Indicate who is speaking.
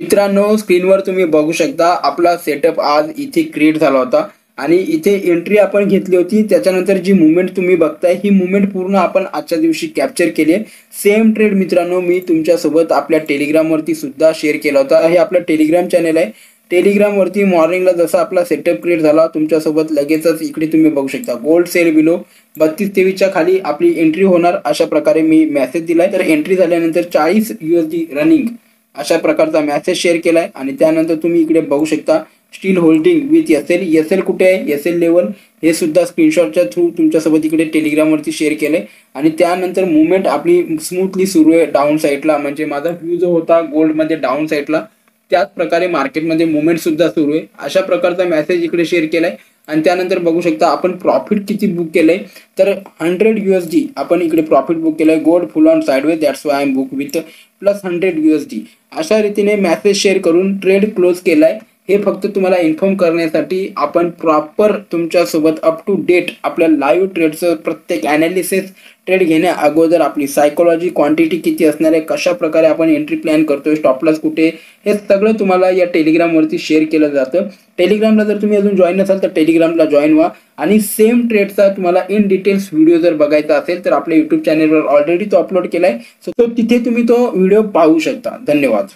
Speaker 1: मित्रांनो, स्क्रीनवर तुम्ही बघू शकता आपला सेटअप आज इथे क्रिएट झाला होता आणि इथे एंट्री आपण घेतली होती. त्याच्यानंतर जी मुवमेंट तुम्ही बघताय ही मुवमेंट पूर्ण आपण आजच्या दिवशी कॅप्चर केली आहे. सेम ट्रेड मित्रांनो मी तुमच्यासोबत आपल्या टेलिग्रामवरती सुद्धा शेअर केला होता. हे आपलं टेलिग्राम चॅनल आहे. टेलिग्रामवरती मॉर्निंगला जसा आपला सेटअप क्रिएट झाला तुमच्यासोबत लगेचच इकडे तुम्ही बघू शकता गोल्ड सेल बिलो 32-23च्या खाली आपली एंट्री होणार अशा प्रकारे मी मेसेज दिलाय. तर एंट्री झाल्यानंतर 40 USD रनिंग अशा प्रकारचा मेसेज शेअर केलाय आणि त्यानंतर तुम्ही इकडे बघू शकता steel holding with S L कुठे आहे एस-एल लेवल हे सुद्धा स्क्रीनशॉटच्या थ्रू तुमच्यासोबत इकडे टेलिग्रामवरती शेअर केलंय. आणि त्यानंतर मुवमेंट आपली स्मूथली सुरू आहे डाऊन साईडला. म्हणजे माझा व्ह्यू जो होता गोल्डमध्ये डाऊन साईडला त्याच प्रकारे मार्केटमध्ये मुवमेंट सुद्धा सुरू आहे अशा प्रकारचा मेसेज इकडे शेअर केलाय. आणि त्यानंतर बघू शकता आपण प्रॉफिट किती बुक केलंय तर 100 USD आपण इकडे प्रॉफिट बुक केलंय. Gold full on sideways that's why I am book with plus 100 USD अशा रीतीने मेसेज शेअर करून ट्रेड क्लोज केलाय. हे फक्त तुम्हाला इन्फॉर्म करण्यासाठी आपण प्रॉपर तुमच्यासोबत अप टू डेट आपल्या लाईव्ह ट्रेडचं प्रत्येक ॲनालिसिस ट्रेड घेण्या अगोदर आपली सायकोलॉजी क्वांटिटी किती असणार आहे कशा प्रकारे आपण एंट्री प्लॅन करतोय स्टॉप लॉस कुठे हे सगळं तुम्हाला या टेलिग्रामवरती शेअर केलं जातं. टेलिग्रामला जर तुम्ही अजून जॉईन नसाल तर टेलिग्रामला जॉईन व्हा आणि सेम ट्रेडचा तुम्हाला इन डिटेल्स व्हिडिओ जर बघायचा असेल तर आपल्या यूट्यूब चॅनलवर ऑलरेडी तो अपलोड केलाय. सो तिथे तुम्ही तो व्हिडिओ पाहू शकता. धन्यवाद.